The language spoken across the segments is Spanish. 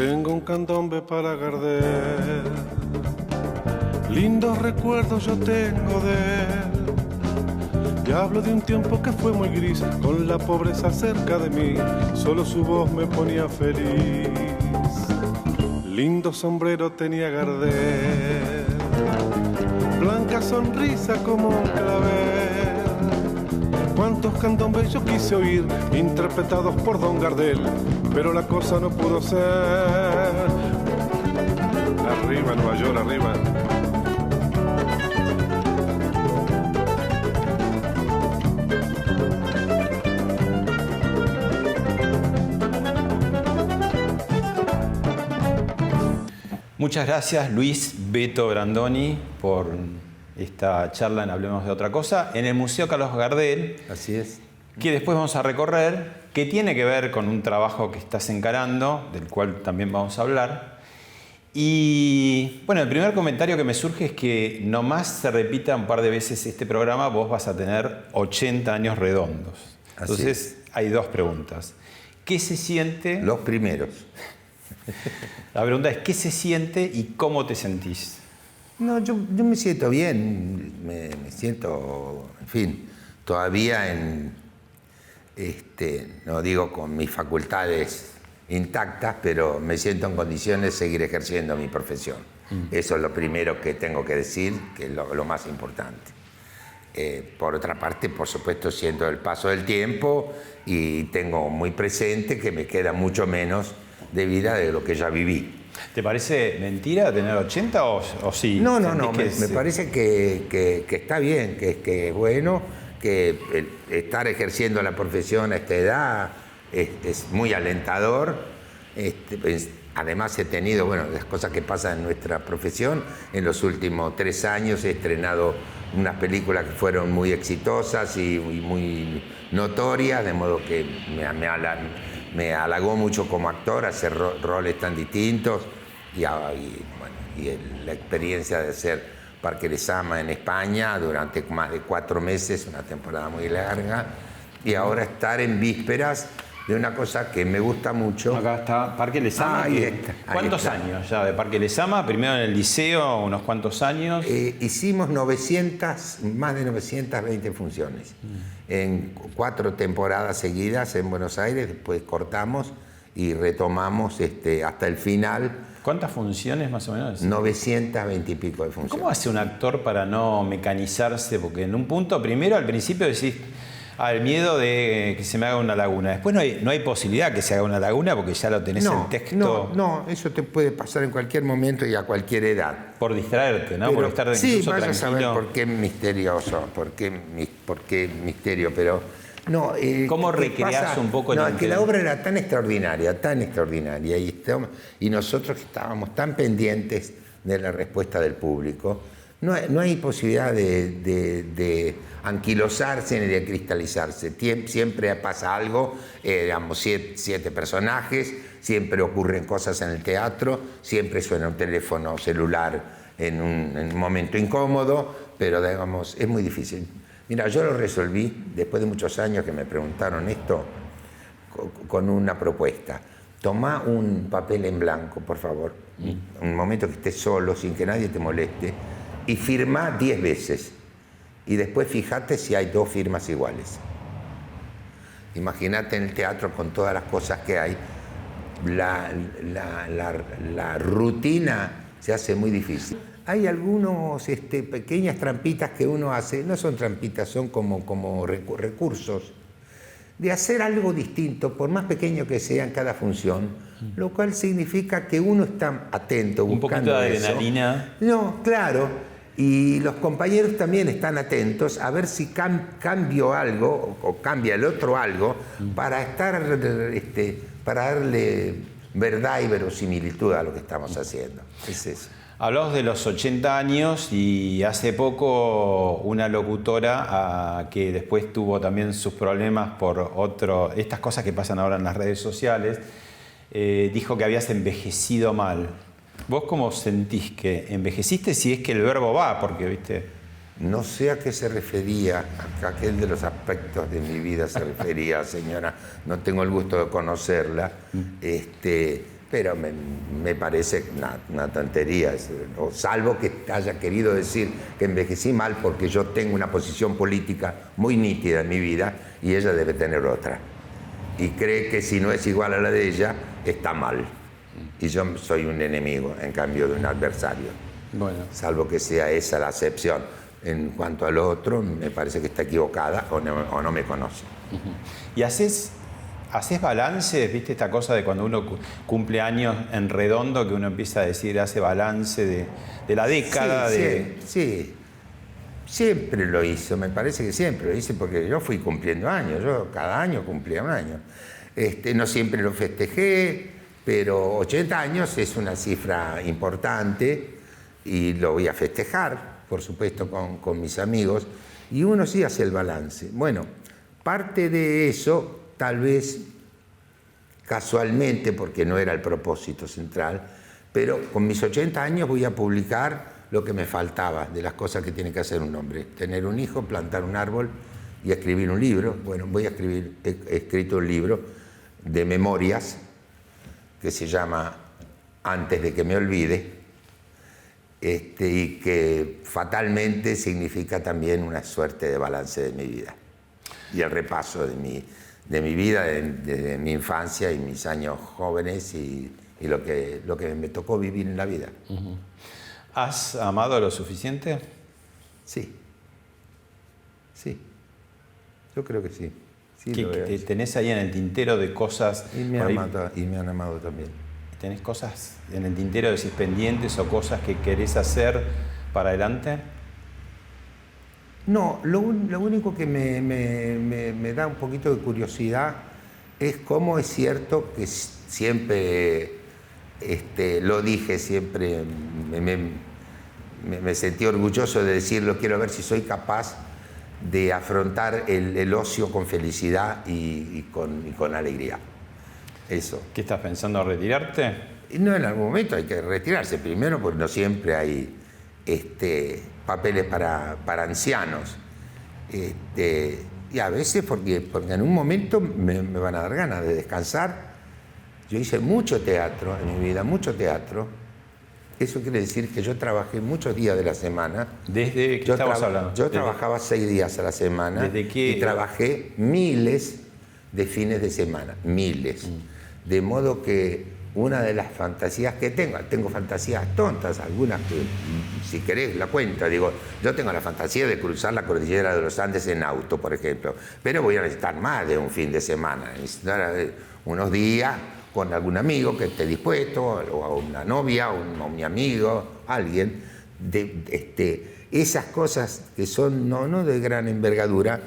Tengo un candombe para Gardel, lindos recuerdos yo tengo de él. Y hablo de un tiempo que fue muy gris, con la pobreza cerca de mí, solo su voz me ponía feliz. Lindo sombrero tenía Gardel, blanca sonrisa como un clavel. Cuántos candombes yo quise oír, interpretados por Don Gardel, pero la cosa no pudo ser. Arriba Nueva York, arriba. Muchas gracias, Luis Beto Brandoni, por esta charla en Hablemos de Otra Cosa en el Museo Carlos Gardel. Así es. Que después vamos a recorrer, que tiene que ver con un trabajo que estás encarando, del cual también vamos a hablar. Y bueno, el primer comentario que me surge es que nomás se repita un par de veces este programa, vos vas a tener 80 años redondos. Entonces, hay dos preguntas. ¿Qué se siente? Los primeros. La pregunta es, ¿qué se siente y cómo te sentís? No, yo me siento bien, me siento, en fin, todavía no digo con mis facultades intactas, pero me siento en condiciones de seguir ejerciendo mi profesión. Eso es lo primero que tengo que decir, que es lo más importante. Por otra parte, por supuesto, siento el paso del tiempo y tengo muy presente que me queda mucho menos de vida de lo que ya viví. ¿Te parece mentira tener 80 o sí? No, me parece que está bien, que es bueno, que estar ejerciendo la profesión a esta edad es muy alentador. Además he tenido, bueno, las cosas que pasan en nuestra profesión. En los últimos 3 años he estrenado unas películas que fueron muy exitosas y muy notorias, de modo que me halagó mucho como actor hacer roles tan distintos y la experiencia de hacer Parque Lezama en España durante más de 4 meses, una temporada muy larga, y ahora estar en vísperas de una cosa que me gusta mucho. Acá está Parque Lezama. ¿Cuántos años ya de Parque Lezama? Primero en el liceo, unos cuantos años. Hicimos más de 920 funciones en 4 temporadas seguidas en Buenos Aires, después cortamos y retomamos hasta el final. ¿Cuántas funciones más o menos? 920 y pico de funciones. ¿Cómo hace un actor para no mecanizarse? Porque en un punto, primero al principio decís, el miedo de que se me haga una laguna. Después no hay posibilidad que se haga una laguna porque ya lo tenés en texto. No, eso te puede pasar en cualquier momento y a cualquier edad. Por distraerte, ¿no? Por estar sí, incluso vas tranquilo. a saber por qué misterioso, por qué misterio, pero no. ¿Cómo recreás un poco el que la obra era tan extraordinaria, y nosotros que estábamos tan pendientes de la respuesta del público, no hay posibilidad de anquilosarse ni de cristalizarse. Siempre pasa algo, éramos 7 personajes, siempre ocurren cosas en el teatro, siempre suena un teléfono celular en un momento incómodo, pero digamos, es muy difícil. Mira, yo lo resolví, después de muchos años que me preguntaron esto, con una propuesta. Tomá un papel en blanco, por favor, un momento que estés solo, sin que nadie te moleste, y firmá 10 veces. Y después fíjate si hay 2 firmas iguales. Imagínate en el teatro con todas las cosas que hay, la rutina se hace muy difícil. Hay algunos pequeñas trampitas que uno hace, no son trampitas, son como recursos de hacer algo distinto, por más pequeño que sea en cada función, lo cual significa que uno está atento, buscando un poquito de eso. adrenalina. No, claro. Y los compañeros también están atentos a ver si cambio algo o cambia el otro algo para darle verdad y verosimilitud a lo que estamos haciendo. Es eso. Hablamos de los 80 años y hace poco una locutora que después tuvo también sus problemas por estas cosas que pasan ahora en las redes sociales, dijo que habías envejecido mal. ¿Vos cómo sentís que envejeciste, si es que el verbo va? Porque, ¿viste? No sé a qué se refería, a aquel de los aspectos de mi vida se refería, señora. No tengo el gusto de conocerla. pero me parece una tontería, o salvo que haya querido decir que envejecí mal porque yo tengo una posición política muy nítida en mi vida y ella debe tener otra. Y cree que si no es igual a la de ella, está mal. Y yo soy un enemigo, en cambio de un adversario. Bueno. Salvo que sea esa la acepción. En cuanto a lo otro, me parece que está equivocada o no me conoce. ¿Y haces balances? ¿Viste esta cosa de cuando uno cumple años en redondo, que uno empieza a decir, hace balance de la década? Sí. Siempre lo hizo, me parece que siempre lo hice porque yo fui cumpliendo años, yo cada año cumplía un año. No siempre lo festejé, pero 80 años es una cifra importante y lo voy a festejar, por supuesto, con mis amigos, y uno sí hace el balance. Bueno, parte de eso, tal vez casualmente, porque no era el propósito central, pero con mis 80 años voy a publicar lo que me faltaba de las cosas que tiene que hacer un hombre. Tener un hijo, plantar un árbol y escribir un libro. Bueno, he escrito un libro de memorias que se llama Antes de que me olvide, y que fatalmente significa también una suerte de balance de mi vida. Y el repaso de mi vida, de mi infancia y mis años jóvenes y lo que me tocó vivir en la vida. Uh-huh. ¿Has amado lo suficiente? Sí. Yo creo que sí. ¿Qué tenés ahí en el tintero de cosas? Y me han amado también. ¿Tenés cosas en el tintero, decís, pendientes o cosas que querés hacer para adelante? No, lo único que me da un poquito de curiosidad es cómo es cierto que siempre, lo dije, siempre me sentí orgulloso de decirlo, quiero ver si soy capaz de afrontar el ocio con felicidad y con alegría. Eso. ¿Qué estás pensando, retirarte? No, en algún momento hay que retirarse. Primero, porque no siempre hay papeles para ancianos. Y a veces porque en un momento me van a dar ganas de descansar. Yo hice mucho teatro en mi vida, mucho teatro. Eso quiere decir que yo trabajé muchos días de la semana. ¿Desde qué estabas hablando? Yo trabajaba 6 días a la semana. ¿Desde qué? Y trabajé miles de fines de semana, miles. De modo que una de las fantasías que tengo fantasías tontas, algunas que, si querés, la cuenta. Digo, yo tengo la fantasía de cruzar la cordillera de los Andes en auto, por ejemplo, pero voy a necesitar más de un fin de semana, necesitar unos días con algún amigo que esté dispuesto, o a una novia, o mi amigo, alguien, esas cosas que son no de gran envergadura,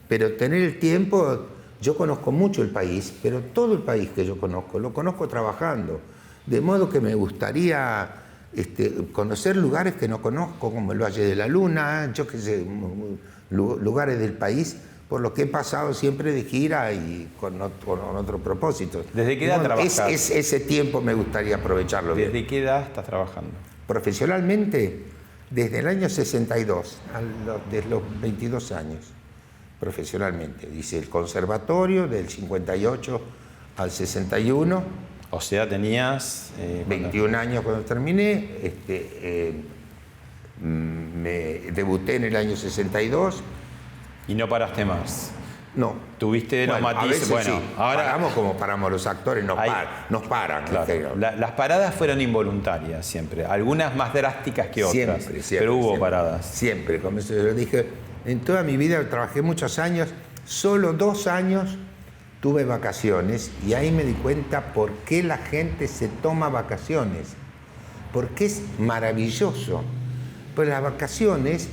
pero tener el tiempo. Yo conozco mucho el país, pero todo el país que yo conozco, lo conozco trabajando. De modo que me gustaría conocer lugares que no conozco, como el Valle de la Luna, yo qué sé, lugares del país, por lo que he pasado siempre de gira y con otro propósito. ¿Desde qué edad trabajas? Ese tiempo me gustaría aprovecharlo bien. ¿Desde qué edad estás trabajando? Profesionalmente, desde el año 62, desde los 22 años. Profesionalmente. Hice el conservatorio del 58 al 61. O sea, tenías... 21 años cuando terminé. Me debuté en el año 62. ¿Y no paraste más? No. Tuviste los matices. Bueno, sí. Ahora paramos como paramos los actores, nos paran. Claro. Las paradas fueron involuntarias siempre, algunas más drásticas que otras, siempre, pero hubo siempre, paradas. Siempre, como yo lo dije, en toda mi vida trabajé muchos años, solo 2 años tuve vacaciones y ahí me di cuenta por qué la gente se toma vacaciones, porque es maravilloso. Pues las vacaciones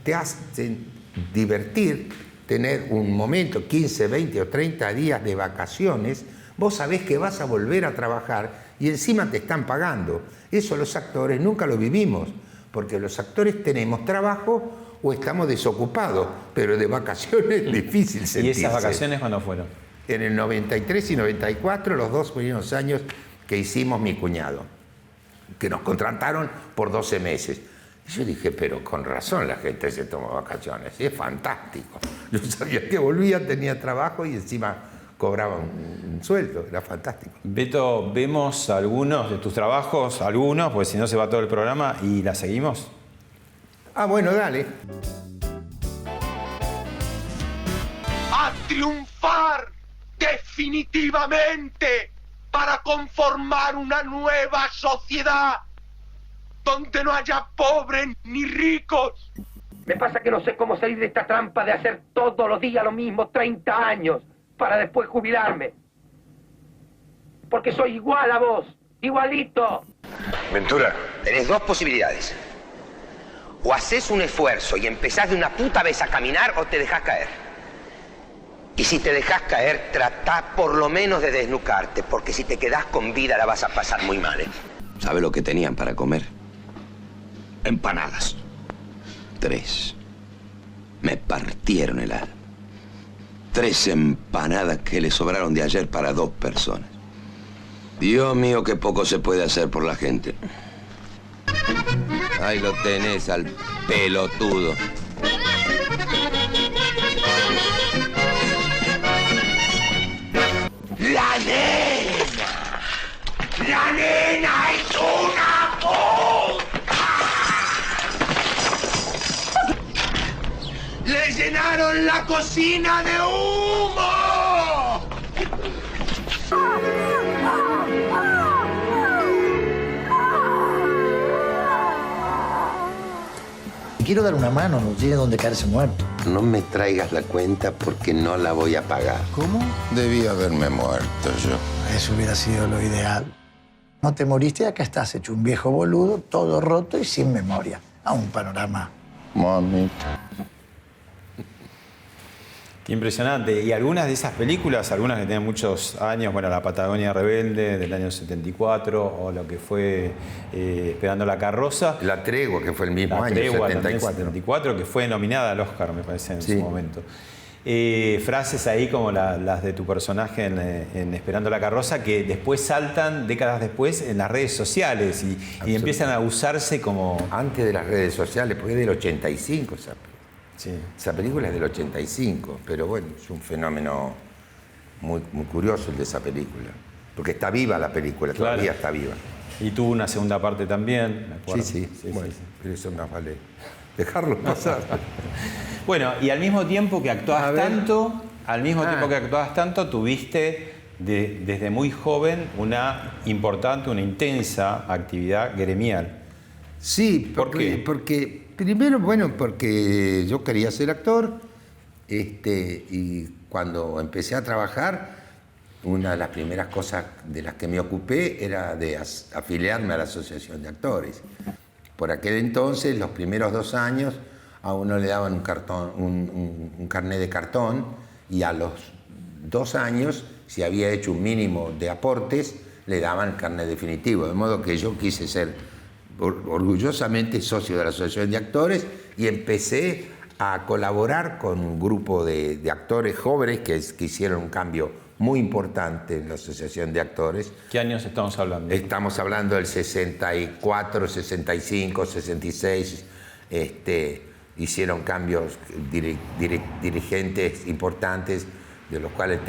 te hacen divertir, tener un momento, 15, 20 o 30 días de vacaciones, vos sabés que vas a volver a trabajar y encima te están pagando. Eso los actores nunca lo vivimos, porque los actores tenemos trabajo o estamos desocupados, pero de vacaciones es difícil sentirse. ¿Y esas vacaciones cuándo fueron? En el 93 y 94, los 2 primeros años que hicimos mi cuñado, que nos contrataron por 12 meses. Y yo dije, pero con razón la gente se toma vacaciones, es fantástico. Yo sabía que volvía, tenía trabajo y encima cobraba un sueldo, era fantástico. Beto, vemos algunos de tus trabajos, algunos, porque si no se va todo el programa, y la seguimos. Ah, bueno, dale. A triunfar definitivamente para conformar una nueva sociedad donde no haya pobres ni ricos. Me pasa que no sé cómo salir de esta trampa de hacer todos los días lo mismo 30 años para después jubilarme. Porque soy igual a vos, igualito. Ventura. Tenés dos posibilidades. O haces un esfuerzo y empezás de una puta vez a caminar o te dejás caer. Y si te dejás caer, tratá por lo menos de desnucarte, porque si te quedás con vida la vas a pasar muy mal, ¿eh? ¿Sabe lo que tenían para comer? Empanadas. 3. Me partieron el alma. 3 empanadas que le sobraron de ayer para 2 personas. Dios mío, qué poco se puede hacer por la gente. Ahí lo tenés al pelotudo. ¡La nena! ¡La nena es una puta! ¡Le llenaron la cocina de humo! Quiero dar una mano, no tiene donde caerse muerto. No me traigas la cuenta porque no la voy a pagar. ¿Cómo? Debí haberme muerto yo. Eso hubiera sido lo ideal. No te moriste y acá estás hecho un viejo boludo, todo roto y sin memoria. A un panorama. Mami. Qué impresionante. Y algunas de esas películas, algunas que tienen muchos años, bueno, La Patagonia Rebelde del año 74 o lo que fue Esperando la Carroza. La Tregua, que fue el mismo La año, Tregua, 74. 74, que fue nominada al Oscar, me parece, en su momento. Frases ahí como las de tu personaje en Esperando la Carroza, que después saltan, décadas después, en las redes sociales y empiezan a usarse como... Antes de las redes sociales, porque es del 85 esa película. Sí. Esa película es del 85, pero bueno, es un fenómeno muy, muy curioso el de esa película. Porque está viva la película, todavía está viva. Y tuvo una segunda parte también, me acuerdo. Sí, bueno, pero eso más vale dejarlo pasar. Bueno, y al mismo tiempo que actuabas tanto, tuviste desde muy joven una importante, una intensa actividad gremial. Sí, porque primero, bueno, porque yo quería ser actor, y cuando empecé a trabajar, una de las primeras cosas de las que me ocupé era de afiliarme a la Asociación de Actores. Por aquel entonces, los primeros 2 años, a uno le daban un carnet de cartón, y a los 2 años, si había hecho un mínimo de aportes, le daban el carnet definitivo. De modo que yo quise ser orgullosamente socio de la Asociación de Actores y empecé a colaborar con un grupo de actores jóvenes que hicieron un cambio muy importante en la Asociación de Actores. ¿Qué años estamos hablando? Estamos hablando del 64, 65, 66. Hicieron cambios dirigentes importantes, de los cuales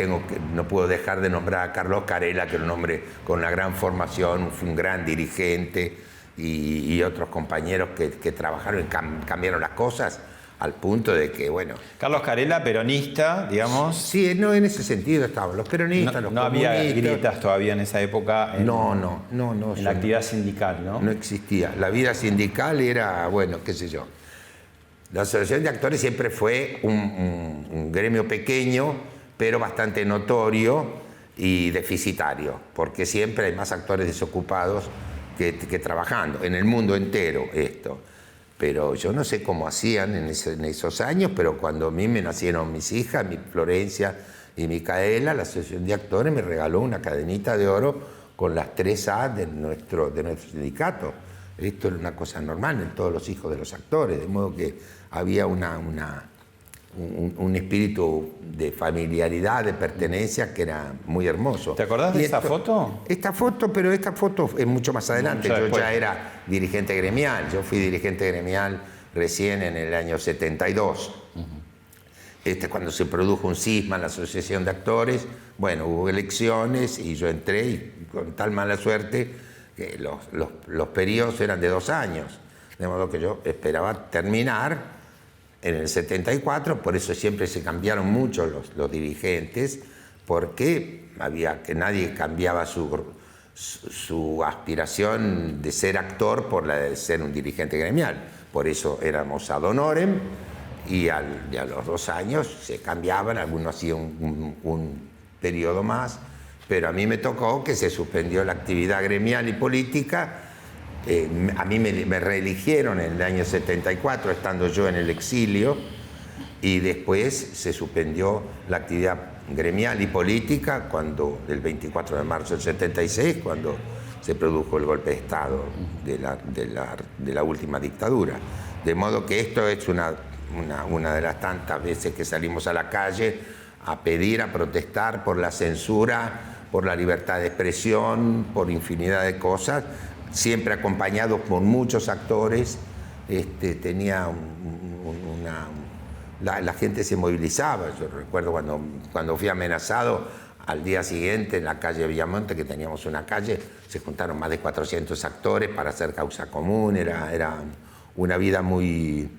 no puedo dejar de nombrar a Carlos Carela, que era un hombre con una gran formación, fue un gran dirigente, y otros compañeros que trabajaron y cambiaron las cosas al punto de que, bueno... Carlos Carela, peronista, digamos. Sí, no, en ese sentido estaban los peronistas, los comunistas. No había grietas todavía en esa época en la actividad sindical, ¿no? No existía. La vida sindical era, bueno, qué sé yo. La Asociación de Actores siempre fue un gremio pequeño, pero bastante notorio y deficitario, porque siempre hay más actores desocupados que trabajando, en el mundo entero esto. Pero yo no sé cómo hacían en esos años, pero cuando a mí me nacieron mis hijas, Florencia y Micaela, la Asociación de Actores me regaló una cadenita de oro con las 3A de nuestro sindicato. Esto era una cosa normal en todos los hijos de los actores, de modo que había un espíritu de familiaridad, de pertenencia que era muy hermoso. ¿Te acordás de esa foto? Esta foto es mucho más adelante. Yo ya era dirigente gremial. Yo fui dirigente gremial recién en el año 72. Cuando se produjo un cisma en la Asociación de Actores, bueno, hubo elecciones y yo entré y con tal mala suerte que los periodos eran de 2 años. De modo que yo esperaba terminar en el 74, por eso siempre se cambiaron mucho los dirigentes, porque nadie cambiaba su aspiración de ser actor por la de ser un dirigente gremial. Por eso éramos ad honorem y a los 2 años se cambiaban, algunos hacían un periodo más, pero a mí me tocó que se suspendió la actividad gremial y política. A mí me reeligieron en el año 74, estando yo en el exilio, y después se suspendió la actividad gremial y política el 24 de marzo del 76, cuando se produjo el golpe de Estado de la última dictadura. De modo que esto es una de las tantas veces que salimos a la calle a pedir, a protestar por la censura, por la libertad de expresión, por infinidad de cosas, siempre acompañados por muchos actores. La gente se movilizaba. Yo recuerdo cuando fui amenazado, al día siguiente en la calle Villamonte, que teníamos una calle, se juntaron más de 400 actores para hacer causa común. Era una vida muy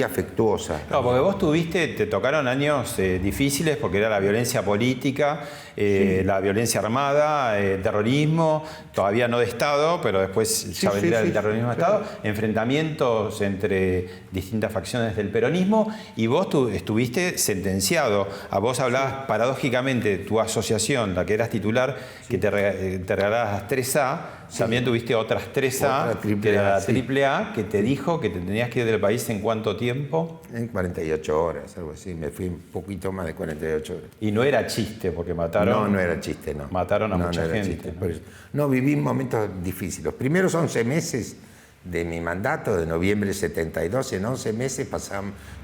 afectuosa. No, porque vos te tocaron años difíciles, porque era la violencia política, sí, la violencia armada, terrorismo, todavía no de Estado, pero después ya vendría el terrorismo de Estado, enfrentamientos entre distintas facciones del peronismo, y vos estuviste sentenciado. A vos hablabas paradójicamente de tu asociación, la que eras titular, que te regalabas las 3A, también tuviste otras 3A, que era la AAA, que te dijo que te tenías que ir del país ¿en cuánto tiempo? En 48 horas, algo así. Me fui un poquito más de 48 horas. Y no era chiste, porque mataron... No era chiste, no. Mataron a mucha gente. No, viví momentos difíciles. Los primeros 11 meses de mi mandato, de noviembre de 72, en 11 meses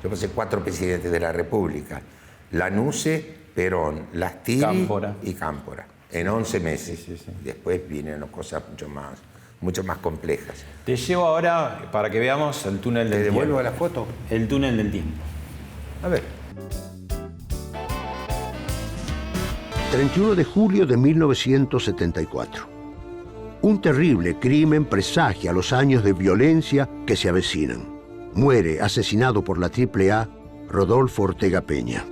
yo pasé 4 presidentes de la República. Lanuse, Perón, Lastiri y Cámpora. En 11 meses. Sí. Después vinieron cosas mucho más complejas. Te llevo ahora para que veamos el túnel del tiempo. ¿Te devuelvo la foto? El túnel del tiempo. A ver. 31 de julio de 1974. Un terrible crimen presagia los años de violencia que se avecinan. Muere, asesinado por la AAA, Rodolfo Ortega Peña.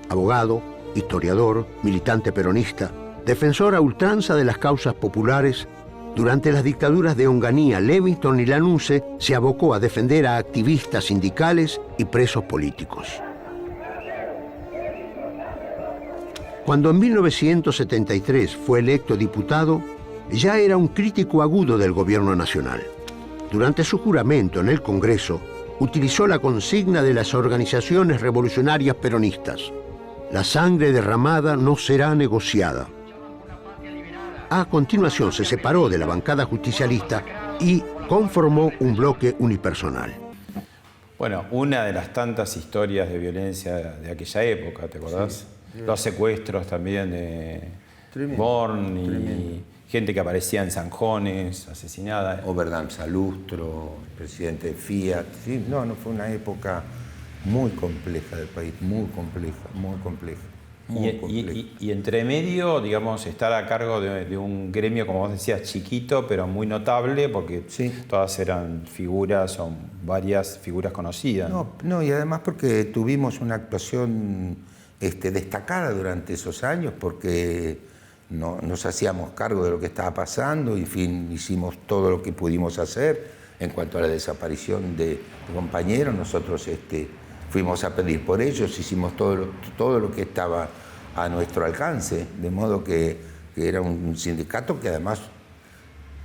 Abogado, historiador, militante peronista, defensor a ultranza de las causas populares, durante las dictaduras de Onganía, Levingston y Lanuse se abocó a defender a activistas sindicales y presos políticos. Cuando en 1973 fue electo diputado, ya era un crítico agudo del gobierno nacional. Durante su juramento en el Congreso, utilizó la consigna de las organizaciones revolucionarias peronistas: la sangre derramada no será negociada. A continuación se separó de la bancada justicialista y conformó un bloque unipersonal. Bueno, una de las tantas historias de violencia de aquella época, ¿te acordás? Sí. Los secuestros también de Born y gente que aparecía en zanjones, asesinada. Oberdam Salustro, presidente de Fiat. Sí, no, fue una época muy compleja del país, muy compleja. Y entre medio, digamos, estar a cargo de un gremio, como vos decías, chiquito, pero muy notable, porque todas eran figuras, son varias figuras conocidas. No, y además porque tuvimos una actuación destacada durante esos años, porque nos hacíamos cargo de lo que estaba pasando, y en fin, hicimos todo lo que pudimos hacer. En cuanto a la desaparición de compañeros, nosotros fuimos a pedir por ellos, hicimos todo lo que estaba a nuestro alcance, de modo que era un sindicato que además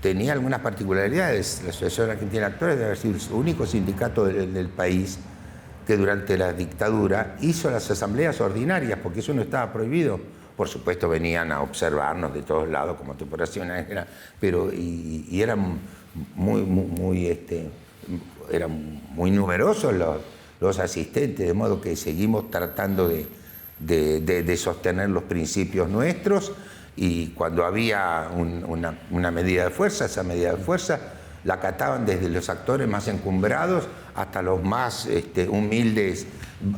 tenía algunas particularidades. La Asociación Argentina de Actores debe haber sido el único sindicato del país que durante la dictadura hizo las asambleas ordinarias, porque eso no estaba prohibido. Por supuesto venían a observarnos de todos lados como corporaciones, pero eran muy numerosos los asistentes, de modo que seguimos tratando de sostener los principios nuestros, y cuando había una medida de fuerza, esa medida de fuerza la acataban desde los actores más encumbrados hasta los más humildes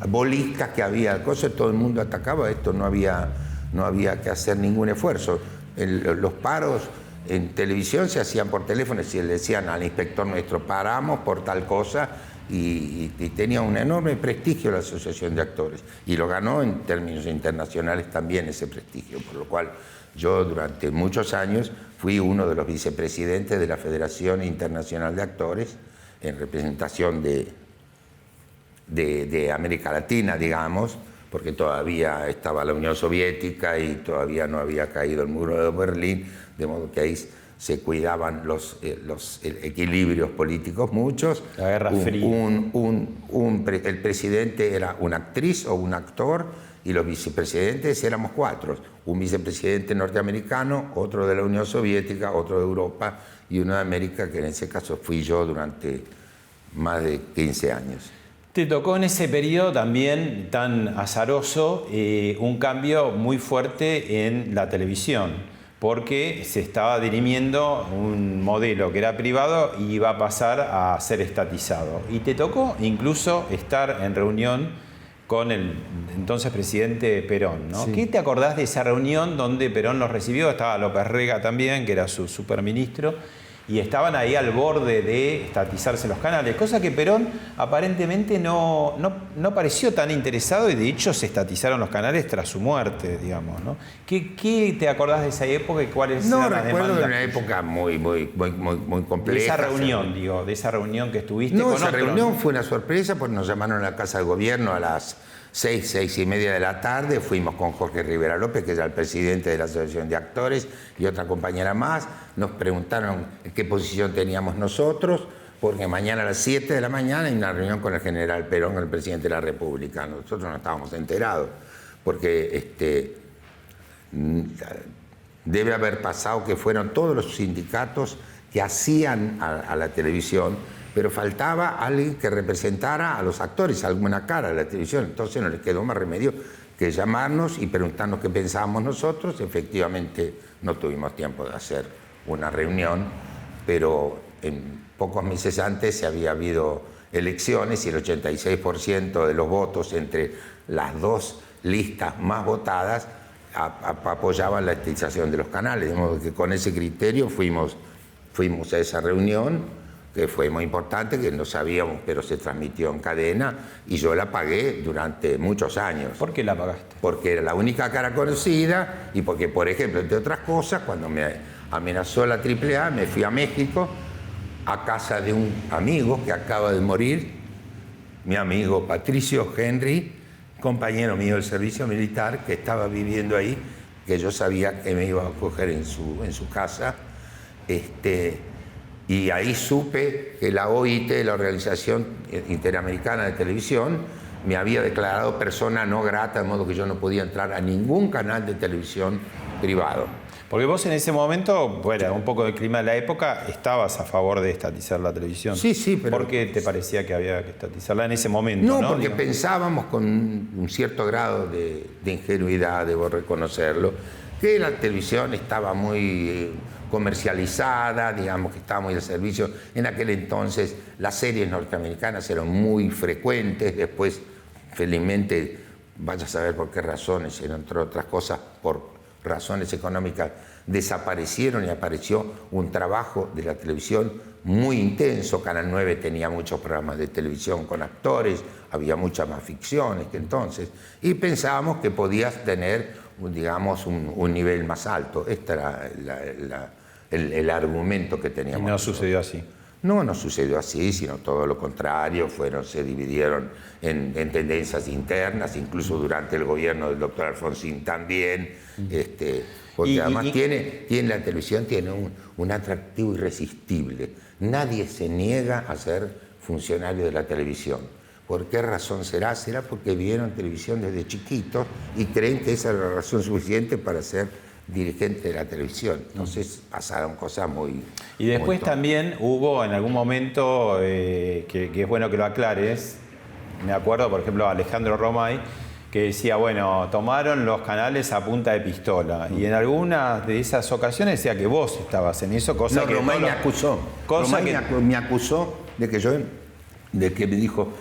bolistas que había, cosas, todo el mundo atacaba esto, no había que hacer ningún esfuerzo. Los paros en televisión se hacían por teléfono, si le decían al inspector nuestro, paramos por tal cosa, y tenía un enorme prestigio la Asociación de Actores, y lo ganó en términos internacionales también ese prestigio, por lo cual yo durante muchos años fui uno de los vicepresidentes de la Federación Internacional de Actores, en representación de América Latina, digamos, porque todavía estaba la Unión Soviética y todavía no había caído el muro de Berlín, de modo que ahí se cuidaban los equilibrios políticos muchos. La Guerra Fría. El presidente era una actriz o un actor y los vicepresidentes éramos 4. Un vicepresidente norteamericano, otro de la Unión Soviética, otro de Europa y uno de América, que en ese caso fui yo durante más de 15 años. Te tocó en ese periodo también tan azaroso un cambio muy fuerte en la televisión, porque se estaba dirimiendo un modelo que era privado y iba a pasar a ser estatizado. Y te tocó incluso estar en reunión con el entonces presidente Perón, ¿no? Sí. ¿Qué te acordás de esa reunión donde Perón los recibió? Estaba López Rega también, que era su superministro, y estaban ahí al borde de estatizarse los canales, cosa que Perón aparentemente no pareció tan interesado, y de hecho se estatizaron los canales tras su muerte, digamos, ¿no? ¿Qué te acordás de esa época y cuáles eran las demandas? No, recuerdo de una época muy compleja. De esa reunión, de esa reunión que estuviste con esa otros. Reunión fue una sorpresa, porque nos llamaron a la Casa de Gobierno a las 6:30 de la tarde, fuimos con Jorge Rivera López, que era el presidente de la Asociación de Actores, y otra compañera más. Nos preguntaron qué posición teníamos nosotros, porque mañana a las 7 de la mañana hay una reunión con el general Perón, el presidente de la República. Nosotros no estábamos enterados, porque debe haber pasado que fueron todos los sindicatos que hacían a la televisión, pero faltaba alguien que representara a los actores, alguna cara de la televisión. Entonces no les quedó más remedio que llamarnos y preguntarnos qué pensábamos nosotros. Efectivamente no tuvimos tiempo de hacer una reunión, pero en pocos meses antes se había habido elecciones y el 86% de los votos entre las dos listas más votadas apoyaban la estatización de los canales. De modo que con ese criterio fuimos a esa reunión, que fue muy importante, que no sabíamos, pero se transmitió en cadena, y yo la pagué durante muchos años. ¿Por qué la pagaste? Porque era la única cara conocida, y porque, por ejemplo, entre otras cosas, cuando me amenazó la AAA, me fui a México, a casa de un amigo que acaba de morir, mi amigo Patricio Henry, compañero mío del servicio militar, que estaba viviendo ahí, que yo sabía que me iba a acoger en su casa, y ahí supe que la OIT, la Organización Interamericana de Televisión, me había declarado persona no grata, de modo que yo no podía entrar a ningún canal de televisión privado. Porque vos en ese momento, bueno, un poco del clima de la época, estabas a favor de estatizar la televisión. Sí, pero... ¿Por qué te parecía que había que estatizarla en ese momento? No, porque pensábamos con un cierto grado de ingenuidad, debo reconocerlo, que la televisión estaba muy comercializada, digamos que estaba muy al servicio. En aquel entonces las series norteamericanas eran muy frecuentes, después felizmente, vaya a saber por qué razones, entre otras cosas por razones económicas, desaparecieron y apareció un trabajo de la televisión muy intenso. Canal 9 tenía muchos programas de televisión con actores, había muchas más ficciones que entonces, y pensábamos que podías tener, digamos, un nivel más alto. Este era el argumento que teníamos. ¿Y no sucedió así? No sucedió así, sino todo lo contrario. Se dividieron en tendencias internas, incluso durante el gobierno del doctor Alfonsín también, porque además la televisión tiene un atractivo irresistible. Nadie se niega a ser funcionario de la televisión. ¿Por qué razón será? Será porque vieron televisión desde chiquitos y creen que esa es la razón suficiente para ser dirigente de la televisión. Entonces pasaron cosas muy... Y después también hubo en algún momento, que es bueno que lo aclares, me acuerdo por ejemplo a Alejandro Romay, que decía, bueno, tomaron los canales a punta de pistola, y en algunas de esas ocasiones decía que vos estabas en eso, cosa que... Romay me acusó. Me acusó de que me dijo,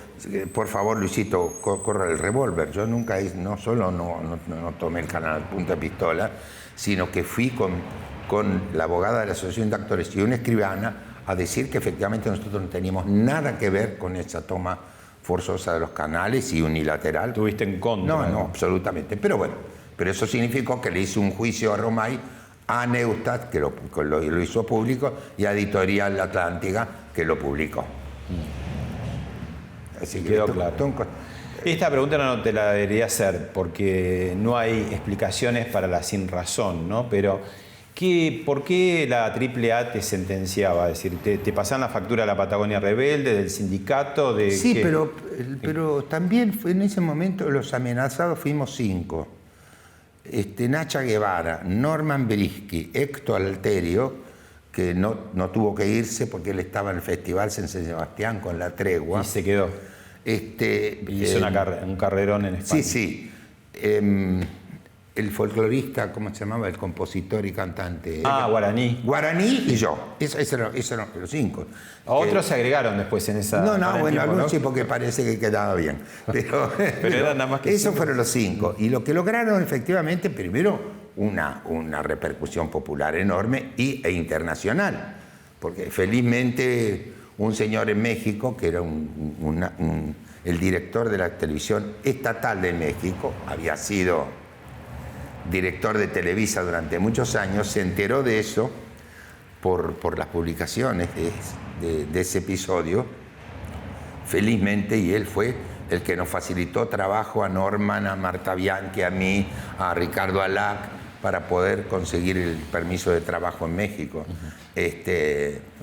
Por favor, Luisito, corra el revólver. Yo nunca, no solo no tomé el canal punta de pistola, sino que fui con la abogada de la Asociación de Actores y una escribana a decir que efectivamente nosotros no teníamos nada que ver con esa toma forzosa de los canales y unilateral. ¿Tuviste en contra? No, absolutamente. Pero bueno, pero eso significó que le hice un juicio a Romay, a Neustadt, que lo hizo público, y a Editorial Atlántica, que lo publicó. Así que quedó claro. Esta pregunta no te la debería hacer porque no hay explicaciones para la sinrazón, ¿no? Pero ¿por qué la AAA te sentenciaba? Es decir, ¿te pasaban la factura a la Patagonia Rebelde, del sindicato? Sí, pero también en ese momento los amenazados fuimos 5. Nacha Guevara, Norman Brisky, Héctor Alterio, que no tuvo que irse porque él estaba en el Festival San Sebastián con La Tregua. Y se quedó. Hizo un carrerón en España. Sí. El folclorista, ¿cómo se llamaba? El compositor y cantante. Guaraní. Guaraní y yo. Esos eran los 5. Otros se agregaron después en esa... No, bueno, algunos sí, porque parece que quedaba bien. Pero eran nada más que esos fueron los 5. Y lo que lograron efectivamente, primero, una repercusión popular enorme e internacional. Porque felizmente un señor en México, que era el director de la televisión estatal de México, había sido director de Televisa durante muchos años, se enteró de eso por las publicaciones de ese episodio, felizmente, y él fue el que nos facilitó trabajo a Norman, a Marta Bianchi, a mí, a Ricardo Alac, para poder conseguir el permiso de trabajo en México.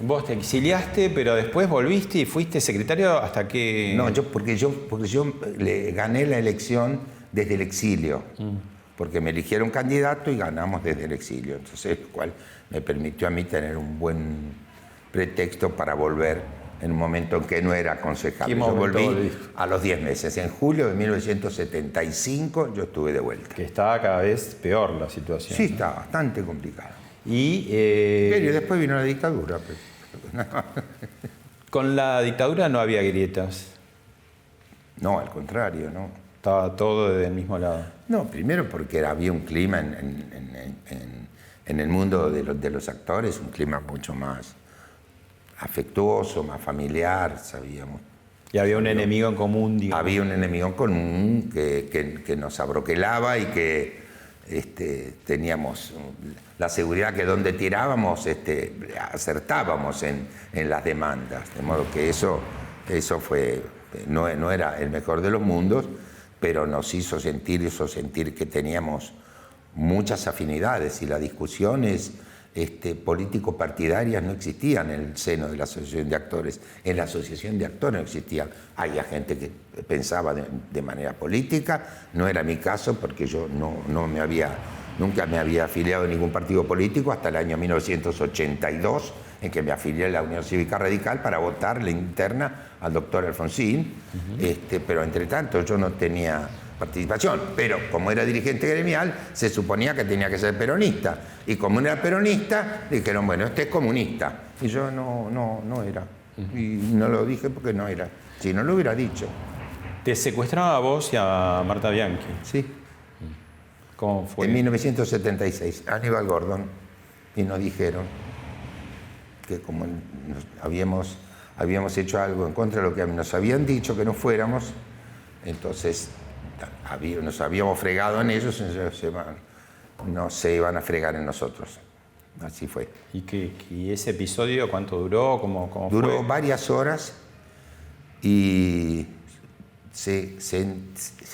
Vos te exiliaste, pero después volviste y fuiste secretario hasta que... No, porque yo le gané la elección desde el exilio. Porque me eligieron candidato y ganamos desde el exilio. Entonces, lo cual me permitió a mí tener un buen pretexto para volver en un momento en que no era aconsejable. Yo volví a los 10 meses. En julio de 1975 yo estuve de vuelta. Que estaba cada vez peor la situación. Sí, estaba bastante complicado. Pero después vino la dictadura. Con la dictadura no había grietas. No, al contrario, no. Estaba todo del mismo lado. No, primero porque había un clima en el mundo de los actores, un clima mucho más afectuoso, más familiar, sabíamos. Y había un enemigo en común, digamos. Había un enemigo en común que nos abroquelaba y que teníamos la seguridad que donde tirábamos acertábamos en las demandas. De modo que eso fue, no era el mejor de los mundos, pero nos hizo sentir que teníamos muchas afinidades y las discusiones político-partidarias no existían en el seno de la Asociación de Actores. En la Asociación de Actores no existían. Había gente que pensaba de manera política, no era mi caso porque yo nunca me había afiliado a ningún partido político hasta el año 1982, en que me afilié a la Unión Cívica Radical para votar la interna al doctor Alfonsín, pero entre tanto yo no tenía participación, pero como era dirigente gremial se suponía que tenía que ser peronista, y como era peronista dijeron, bueno, este es comunista, y yo no era, y no lo dije porque no era, si no lo hubiera dicho. ¿Te secuestraron a vos y a Marta Bianchi? Sí. ¿Cómo fue? En 1976, Aníbal Gordon, y nos dijeron que como habíamos hecho algo en contra de lo que nos habían dicho que no fuéramos, entonces nos habíamos fregado en ellos, no se iban a fregar en nosotros. Así fue. ¿Y ese episodio cuánto duró? ¿Cómo duró fue? Varias horas y se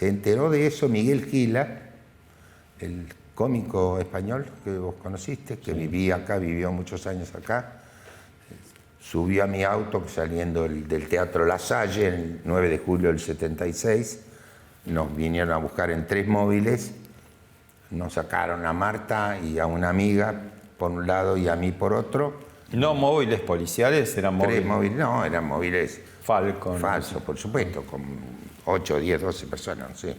enteró de eso Miguel Gila, el cómico español que vos conociste, que vivió muchos años acá. Subió a mi auto saliendo del Teatro La Salle el 9 de julio del 76. Nos vinieron a buscar en 3 móviles. Nos sacaron a Marta y a una amiga por un lado y a mí por otro. ¿No móviles policiales? ¿Eran móviles? 3 móviles, no, eran móviles Falcon. Falsos, por supuesto, con 8, 10, 12 personas, no sé.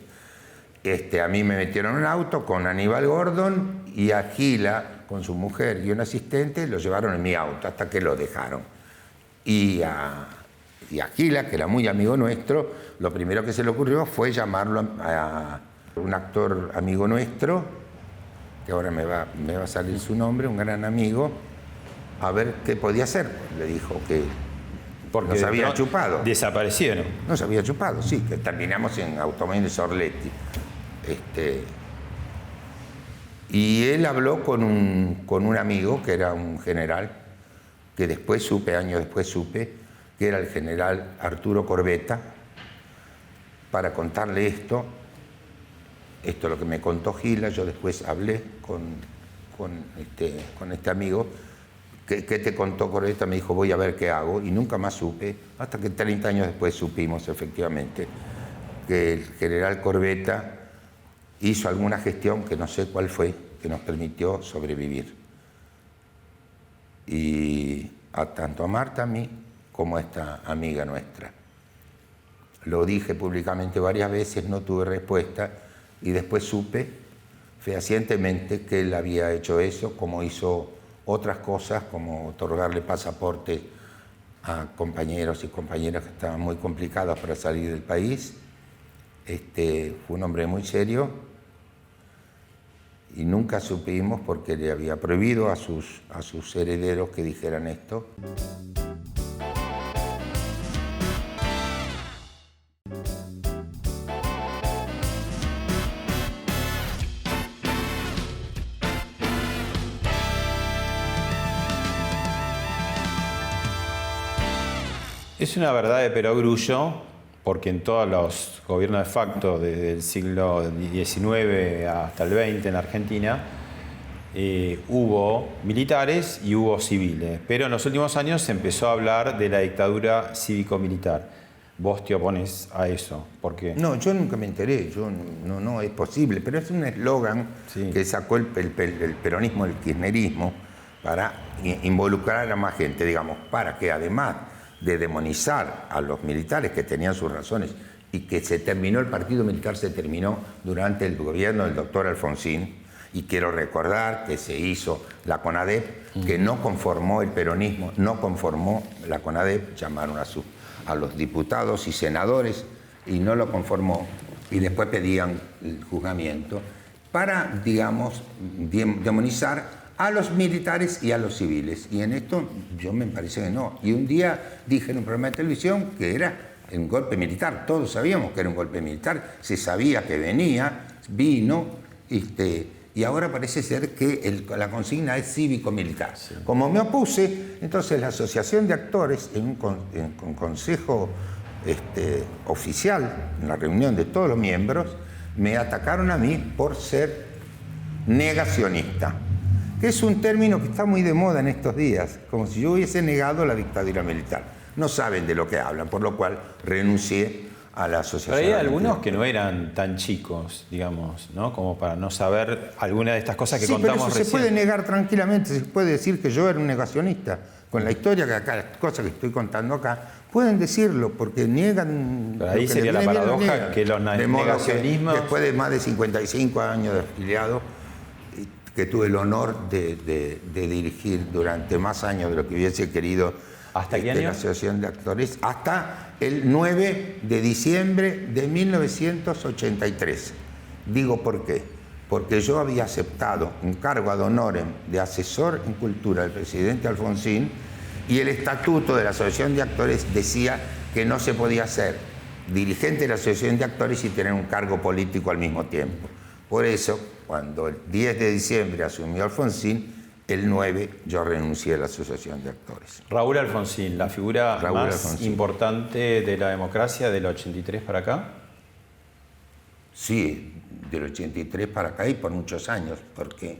A mí me metieron en un auto con Aníbal Gordon y a Gila, con su mujer y un asistente, lo llevaron en mi auto hasta que lo dejaron. Y Y a Gila, que era muy amigo nuestro, lo primero que se le ocurrió fue llamarlo a un actor amigo nuestro, que ahora me va a salir su nombre, un gran amigo, a ver qué podía hacer. Le dijo que porque nos había chupado. Desaparecieron. Nos había chupado, sí, que terminamos en Automóviles Orletti. Y él habló con un amigo que era un general, que después supe, años después supe, que era el general Arturo Corbetta, para contarle esto. Esto es lo que me contó Gila. Yo después hablé con este amigo. ¿Qué te contó Corbetta? Me dijo, voy a ver qué hago, y nunca más supe, hasta que 30 años después supimos efectivamente que el general Corbetta hizo alguna gestión, que no sé cuál fue, que nos permitió sobrevivir. Y tanto a Marta, a mí, como a esta amiga nuestra. Lo dije públicamente varias veces, no tuve respuesta, y después supe fehacientemente que él había hecho eso, como hizo otras cosas, como otorgarle pasaporte a compañeros y compañeras que estaban muy complicadas para salir del país. Fue un hombre muy serio, y nunca supimos porque le había prohibido a sus herederos que dijeran esto. Es una verdad de perogrullo, porque en todos los gobiernos de facto, desde el siglo XIX hasta el XX en Argentina, hubo militares y hubo civiles. Pero en los últimos años se empezó a hablar de la dictadura cívico-militar. ¿Vos te opones a eso? ¿Por qué? No, yo nunca me enteré. No es posible. Pero es un eslogan que sacó el peronismo, el kirchnerismo, para involucrar a más gente, digamos, para que además de demonizar a los militares, que tenían sus razones, y que el partido militar se terminó durante el gobierno del doctor Alfonsín, y quiero recordar que se hizo la CONADEP, que no conformó el peronismo, no conformó la CONADEP, llamaron a los diputados y senadores, y no lo conformó, y después pedían el juzgamiento, para, digamos, demonizar a los militares y a los civiles. Y en esto yo me parece que no. Y un día dije en un programa de televisión que era un golpe militar. Todos sabíamos que era un golpe militar. Se sabía que vino, y ahora parece ser que la consigna es cívico-militar. Sí. Como me opuse, entonces la Asociación de Actores, en un consejo oficial, en la reunión de todos los miembros, me atacaron a mí por ser negacionista, que es un término que está muy de moda en estos días, como si yo hubiese negado la dictadura militar. No saben de lo que hablan, por lo cual renuncié a la asociación. Pero hay algunos que no eran tan chicos, digamos, ¿no? Como para no saber alguna de estas cosas que contamos pero eso recién. Se puede negar tranquilamente, se puede decir que yo era un negacionista. Con la historia que acá, las cosas que estoy contando acá, pueden decirlo, porque niegan... Pero ahí sería la paradoja que los negacionismos... Después de más de 55 años de afiliado, que tuve el honor de dirigir durante más años de lo que hubiese querido. ¿Hasta qué año? La Asociación de Actores, hasta el 9 de diciembre de 1983. Digo por qué. Porque yo había aceptado un cargo ad honorem de asesor en cultura del presidente Alfonsín, y el estatuto de la Asociación de Actores decía que no se podía ser dirigente de la Asociación de Actores y tener un cargo político al mismo tiempo. Por eso, cuando el 10 de diciembre asumió Alfonsín, el 9 yo renuncié a la Asociación de Actores. Raúl Alfonsín, la figura más importante de la democracia del 83 para acá. Sí, del 83 para acá y por muchos años, porque